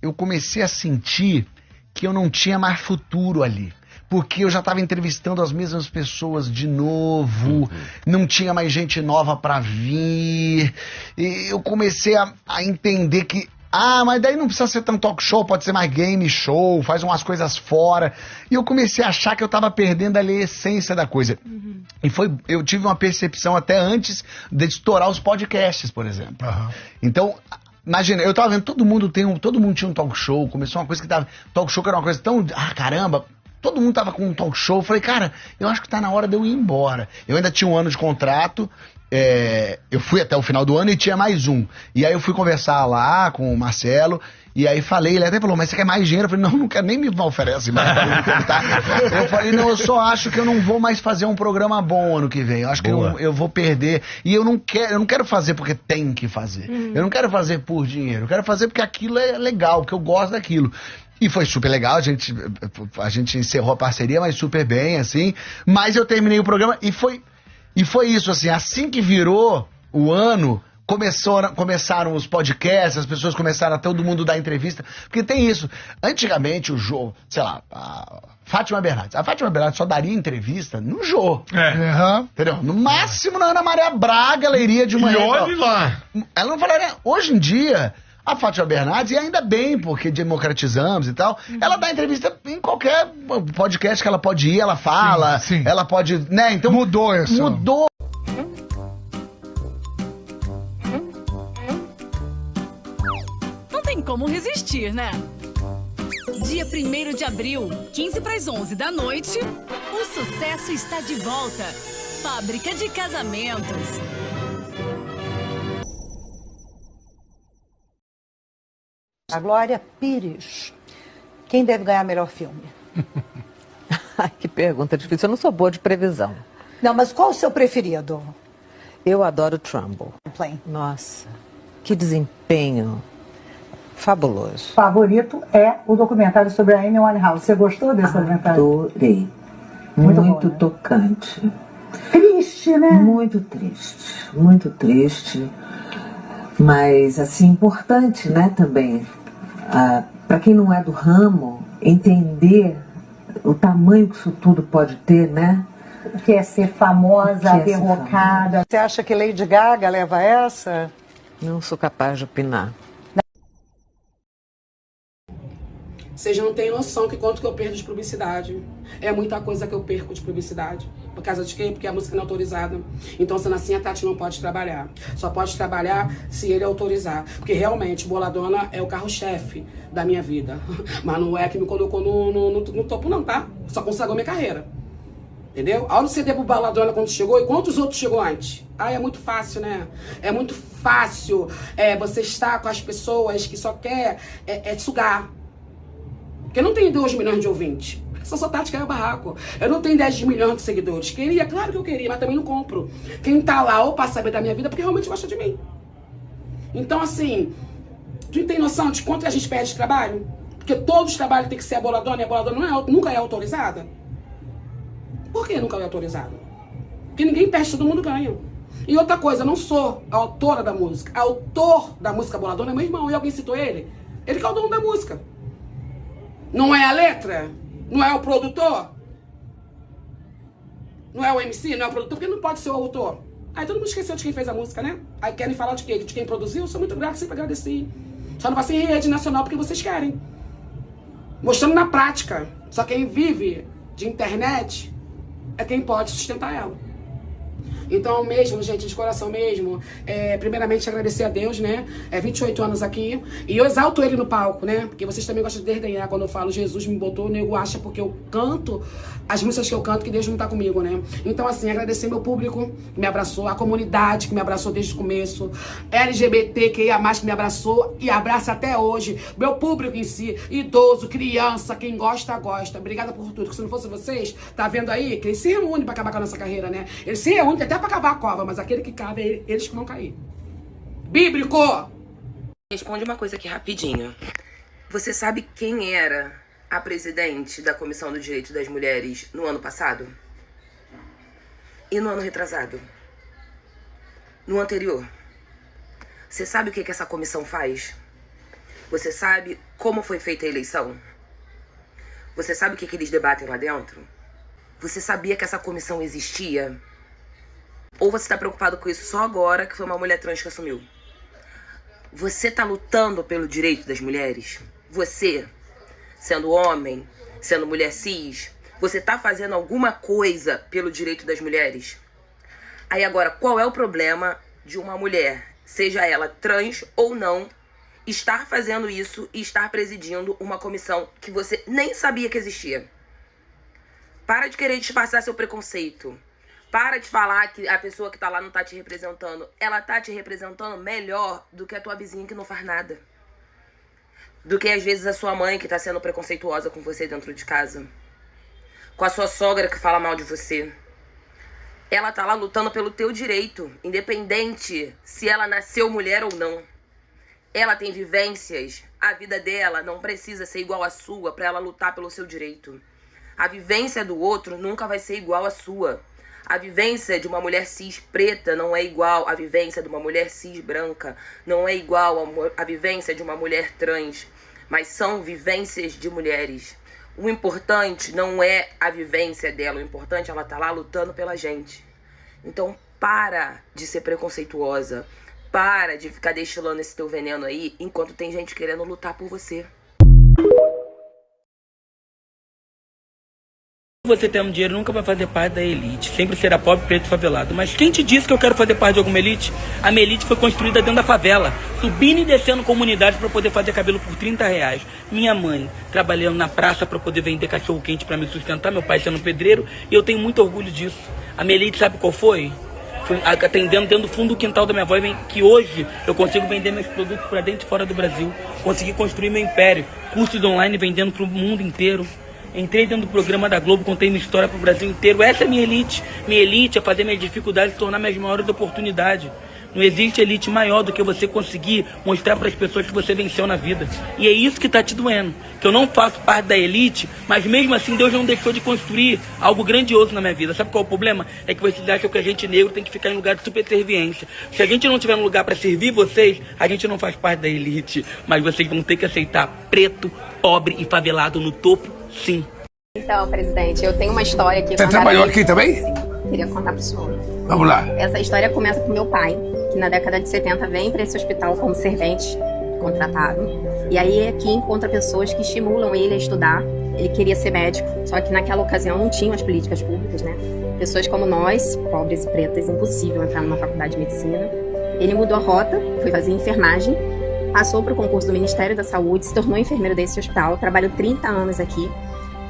eu comecei a sentir que eu não tinha mais futuro ali. Porque eu já estava entrevistando as mesmas pessoas de novo, não tinha mais gente nova para vir. E eu comecei a entender que, mas daí não precisa ser tanto talk show, pode ser mais game show, faz umas coisas fora. E eu comecei a achar que eu estava perdendo ali a essência da coisa. E eu tive uma percepção até antes de estourar os podcasts, por exemplo. Então, imagina, eu tava vendo, todo mundo tinha um talk show, começou uma coisa que tava... Talk show que era uma coisa tão... caramba... Todo mundo tava com um talk show. Eu falei, cara, eu acho que tá na hora de eu ir embora. Eu ainda tinha um ano de contrato. Eu fui até o final do ano e tinha mais um. E aí eu fui conversar lá com o Marcelo. E aí falei, ele até falou, mas você quer mais dinheiro? Eu falei, não quero, nem me oferece mais pra mim tentar. Eu falei, não, eu só acho que eu não vou mais fazer um programa bom ano que vem. Eu acho que eu vou perder. E eu não quero fazer porque tem que fazer. Eu não quero fazer por dinheiro. Eu quero fazer porque aquilo é legal, porque eu gosto daquilo. E foi super legal, a gente encerrou a parceria, mas super bem, assim. Mas eu terminei o programa e foi isso, assim que virou o ano, começaram os podcasts, as pessoas começaram a todo mundo dar entrevista. Porque tem isso. Antigamente o Jô, sei lá, a Fátima Bernardes só daria entrevista no Jô. Entendeu? No máximo na Ana Maria Braga ela iria de manhã. E olhe lá. Ela não falaria. Hoje em dia... A Fátima Bernardes, e ainda bem, porque democratizamos e tal, ela dá entrevista em qualquer podcast que ela pode ir, ela fala, sim. Ela pode, né, então... Mudou isso. Mudou. Não tem como resistir, né? Dia 1º de abril, 10:55 da noite, o sucesso está de volta. Fábrica de Casamentos. A Glória Pires. Quem deve ganhar melhor filme? Ai, que pergunta difícil. Eu não sou boa de previsão. Não, mas qual o seu preferido? Eu adoro Trumbo. Nossa, que desempenho fabuloso. O favorito é o documentário sobre a Amy Winehouse. Você gostou desse documentário? Adorei. Muito Muito bom, né? tocante. Triste, né? Muito triste. Muito triste. Mas, assim, importante, né, também. Para quem não é do ramo, entender o tamanho que isso tudo pode ter, né? O que é ser famosa, derrocada. Você acha que Lady Gaga leva essa? Não sou capaz de opinar. Vocês não têm noção que quanto que eu perco de publicidade. É muita coisa que eu perco de publicidade. Por causa de quê? Porque a música não é autorizada. Então, sendo assim, a Tati não pode trabalhar. Só pode trabalhar se ele autorizar. Porque realmente, Boladona é o carro-chefe da minha vida. Mas não é que me colocou no topo não, tá? Só consagrou minha carreira. Entendeu? Olha o CD do Boladona quando chegou e quantos outros chegou antes. É muito fácil, né? É muito fácil você estar com as pessoas que só quer sugar. Porque eu não tenho 2 milhões de ouvintes. Só Tati caiu o barraco. Eu não tenho 10 milhões de seguidores. Queria, claro que eu queria, mas também não compro. Quem tá lá ou pra saber da minha vida porque realmente gosta de mim. Então, assim, tu tem noção de quanto a gente perde de trabalho? Porque todos os trabalhos tem que ser a Boladona e a Boladona nunca é autorizada. Por que nunca é autorizada? Porque ninguém perde, todo mundo ganha. E outra coisa, eu não sou a autora da música. A autor da música Boladona é meu irmão. E alguém citou ele? Ele que é o dono da música. Não é a letra? Não é o produtor? Não é o MC? Não é o produtor? Porque não pode ser o autor. Aí todo mundo esqueceu de quem fez a música, né? Aí querem falar de quê? De quem produziu? Eu sou muito grato, sempre agradeci. Só não vai ser em rede nacional porque vocês querem. Mostrando na prática. Só quem vive de internet é quem pode sustentar ela. Então, mesmo, gente, de coração mesmo, primeiramente agradecer a Deus, né? 28 anos aqui. E eu exalto ele no palco, né? Porque vocês também gostam de desdenhar quando eu falo Jesus me botou, o nego acha porque eu canto as músicas que eu canto que Deus não tá comigo, né? Então, assim, agradecer meu público que me abraçou, a comunidade que me abraçou desde o começo, LGBTQIA+, que me abraçou e abraça até hoje, meu público em si, idoso, criança, quem gosta, gosta. Obrigada por tudo, que se não fosse vocês, tá vendo aí, que eles se reúnem pra acabar com a nossa carreira, né? Eles se reúnem até pra cavar a cova, mas aquele que cava é eles que vão cair. Bíblico! Responde uma coisa aqui rapidinho. Você sabe quem era a presidente da Comissão do Direito das Mulheres no ano passado? E no ano retrasado? No anterior? Você sabe o que essa comissão faz? Você sabe como foi feita a eleição? Você sabe o que eles debatem lá dentro? Você sabia que essa comissão existia? Ou você está preocupado com isso só agora que foi uma mulher trans que assumiu? Você está lutando pelo direito das mulheres? Você, sendo homem, sendo mulher cis, você está fazendo alguma coisa pelo direito das mulheres? Aí agora, qual é o problema de uma mulher, seja ela trans ou não, estar fazendo isso e estar presidindo uma comissão que você nem sabia que existia? Para de querer disfarçar seu preconceito. Para de falar que a pessoa que tá lá não tá te representando. Ela tá te representando melhor do que a tua vizinha que não faz nada. Do que às vezes a sua mãe que tá sendo preconceituosa com você dentro de casa. Com a sua sogra que fala mal de você. Ela tá lá lutando pelo teu direito, independente se ela nasceu mulher ou não. Ela tem vivências, a vida dela não precisa ser igual à sua pra ela lutar pelo seu direito. A vivência do outro nunca vai ser igual à sua. A vivência de uma mulher cis preta não é igual à vivência de uma mulher cis branca. Não é igual à vivência de uma mulher trans. Mas são vivências de mulheres. O importante não é a vivência dela. O importante é ela estar lá lutando pela gente. Então para de ser preconceituosa. Para de ficar destilando esse teu veneno aí enquanto tem gente querendo lutar por você. Você tendo dinheiro nunca vai fazer parte da elite. Sempre será pobre, preto e favelado. Mas quem te disse que eu quero fazer parte de alguma elite? A minha elite foi construída dentro da favela, subindo e descendo comunidades para poder fazer cabelo por R$30. Minha mãe trabalhando na praça para poder vender cachorro quente para me sustentar. Meu pai sendo pedreiro. E eu tenho muito orgulho disso. A minha elite sabe qual foi? Foi atendendo dentro do fundo do quintal da minha avó, que hoje eu consigo vender meus produtos para dentro e fora do Brasil. Consegui construir meu império. Cursos online vendendo para o mundo inteiro. Entrei dentro do programa da Globo, contei minha história para o Brasil inteiro. Essa é minha elite. Minha elite é fazer minhas dificuldades se tornar minhas maiores oportunidades. Não existe elite maior do que você conseguir mostrar para as pessoas que você venceu na vida. E é isso que está te doendo. Que eu não faço parte da elite, mas mesmo assim Deus não deixou de construir algo grandioso na minha vida. Sabe qual é o problema? É que vocês acham que a gente negro tem que ficar em lugar de superserviência. Se a gente não tiver um lugar para servir vocês, a gente não faz parte da elite. Mas vocês vão ter que aceitar preto, pobre e favelado no topo. Sim. Então, presidente, eu tenho uma história aqui. Você trabalhou aqui também? Queria contar pro senhor. Vamos lá. Essa história começa com meu pai, que na década de 70 vem para esse hospital como servente contratado. E aí aqui encontra pessoas que estimulam ele a estudar. Ele queria ser médico, só que naquela ocasião não tinham as políticas públicas, né? Pessoas como nós, pobres e pretas, impossível entrar numa faculdade de medicina. Ele mudou a rota, foi fazer enfermagem, passou para o concurso do Ministério da Saúde, se tornou enfermeiro desse hospital, trabalhou 30 anos aqui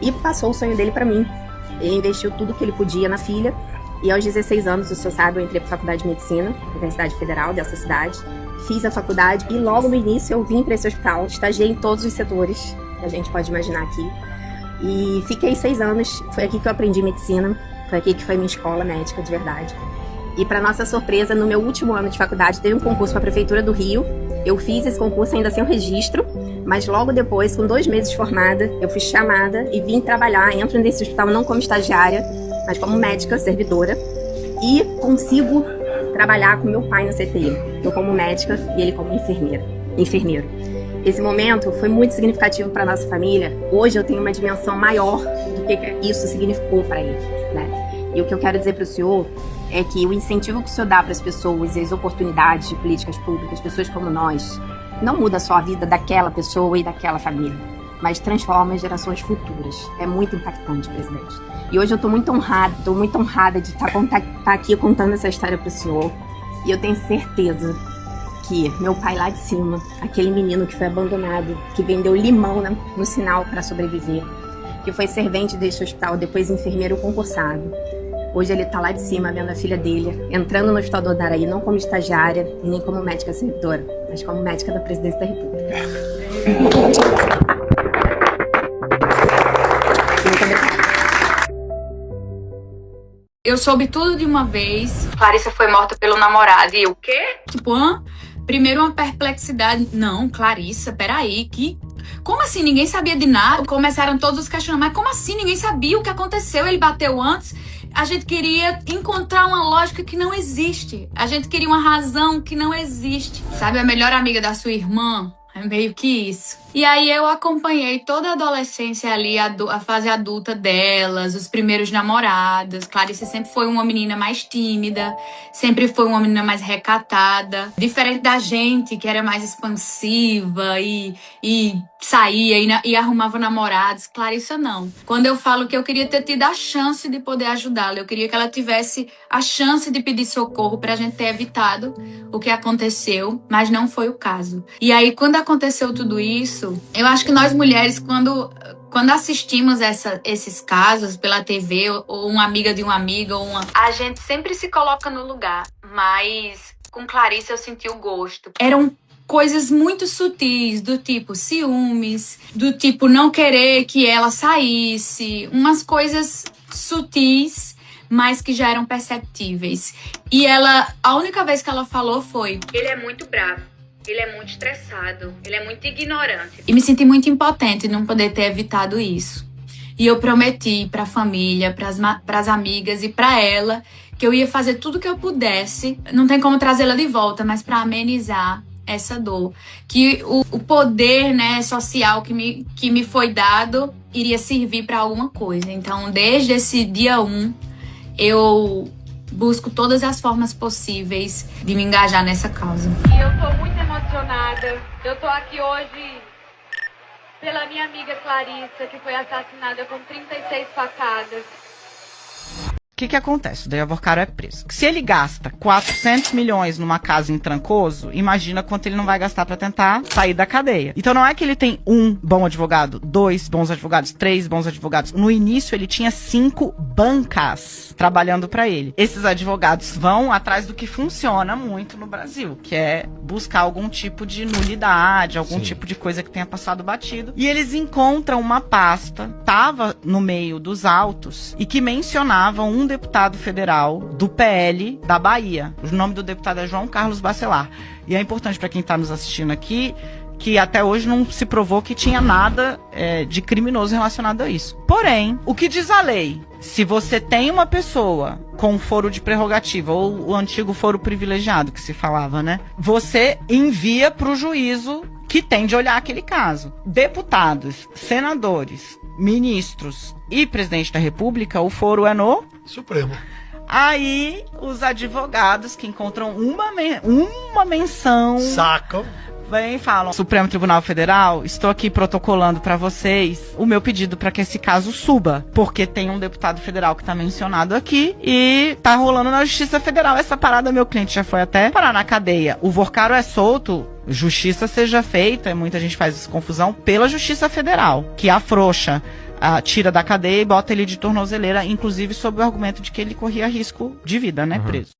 e passou o sonho dele para mim. Ele investiu tudo que ele podia na filha e aos 16 anos, o senhor sabe, eu entrei para a Faculdade de Medicina, Universidade Federal dessa cidade, fiz a faculdade e logo no início eu vim para esse hospital, estagiei em todos os setores que a gente pode imaginar aqui e fiquei 6 anos, foi aqui que eu aprendi medicina, foi aqui que foi minha escola médica de verdade. E para nossa surpresa, no meu último ano de faculdade, teve um concurso para a Prefeitura do Rio. Eu fiz esse concurso ainda sem o registro, mas logo depois, com 2 meses formada, eu fui chamada e vim trabalhar. Entro nesse hospital não como estagiária, mas como médica, servidora. E consigo trabalhar com meu pai no CTI. Eu como médica e ele como enfermeiro. Esse momento foi muito significativo para nossa família. Hoje eu tenho uma dimensão maior do que isso significou para ele, né? E o que eu quero dizer para o senhor é que o incentivo que o senhor dá para as pessoas e as oportunidades de políticas públicas, pessoas como nós, não muda só a vida daquela pessoa e daquela família, mas transforma as gerações futuras. É muito impactante, presidente. E hoje eu estou muito honrada de estar aqui contando essa história para o senhor. E eu tenho certeza que meu pai lá de cima, aquele menino que foi abandonado, que vendeu limão no sinal para sobreviver, que foi servente desse hospital, depois enfermeiro concursado, hoje ele tá lá de cima vendo a filha dele entrando no hospital do Andaraí, não como estagiária e nem como médica servidora, mas como médica da Presidência da República. Eu soube tudo de uma vez. Clarissa foi morta pelo namorado. E o quê? Tipo, primeiro uma perplexidade. Não, Clarissa, peraí, como assim? Ninguém sabia de nada? Começaram todos os questionamentos. Mas como assim? Ninguém sabia o que aconteceu. Ele bateu antes. A gente queria encontrar uma lógica que não existe. A gente queria uma razão que não existe. Sabe a melhor amiga da sua irmã? É meio que isso. E aí eu acompanhei toda a adolescência ali, a fase adulta delas, os primeiros namorados. Clarice sempre foi uma menina mais tímida, sempre foi uma menina mais recatada. Diferente da gente, que era mais expansiva e saía e arrumava namorados. Clarissa não. Quando eu falo que eu queria ter tido a chance de poder ajudá-la, eu queria que ela tivesse a chance de pedir socorro pra gente ter evitado o que aconteceu, mas não foi o caso. E aí, quando aconteceu tudo isso, eu acho que nós mulheres, quando assistimos esses casos pela TV, ou uma amiga de uma amiga, a gente sempre se coloca no lugar, mas com Clarice eu senti o gosto. Eram coisas muito sutis, do tipo ciúmes, do tipo não querer que ela saísse, umas coisas sutis, mas que já eram perceptíveis. E a única vez que ela falou foi: ele é muito bravo, ele é muito estressado, ele é muito ignorante. E me senti muito impotente não poder ter evitado isso. E eu prometi pra família, pras amigas e pra ela que eu ia fazer tudo que eu pudesse, não tem como trazê-la de volta, mas pra amenizar essa dor. Que o poder, né, social que me foi dado iria servir pra alguma coisa. Então, desde esse dia 1, eu busco todas as formas possíveis de me engajar nessa causa. E eu tô muito emocionada. Eu tô aqui hoje pela minha amiga Clarissa, que foi assassinada com 36 facadas. O que acontece? O Deiavor Caro é preso. Se ele gasta 400 milhões numa casa em Trancoso, imagina quanto ele não vai gastar pra tentar sair da cadeia. Então não é que ele tem um bom advogado, 2 bons advogados, 3 bons advogados. No início ele tinha 5 bancas trabalhando pra ele. Esses advogados vão atrás do que funciona muito no Brasil, que é buscar algum tipo de nulidade, algum tipo de coisa que tenha passado batido. E eles encontram uma pasta, tava no meio dos autos, e que mencionava um deputado federal do PL da Bahia. O nome do deputado é João Carlos Bacelar. E é importante para quem está nos assistindo aqui que até hoje não se provou que tinha nada de criminoso relacionado a isso. Porém, o que diz a lei? Se você tem uma pessoa com foro de prerrogativa, ou o antigo foro privilegiado que se falava, né? Você envia para o juízo que tem de olhar aquele caso. Deputados, senadores, ministros e presidente da República, o foro é no Supremo. Aí os advogados que encontram uma menção sacam, vem e falam: Supremo Tribunal Federal, estou aqui protocolando para vocês o meu pedido para que esse caso suba, porque tem um deputado federal que está mencionado aqui e tá rolando na Justiça Federal essa parada. Meu cliente já foi até parar na cadeia. O Vorcaro é solto, justiça seja feita, muita gente faz essa confusão, pela Justiça Federal, que afrouxa, tira da cadeia e bota ele de tornozeleira, inclusive sob o argumento de que ele corria risco de vida, né, preso.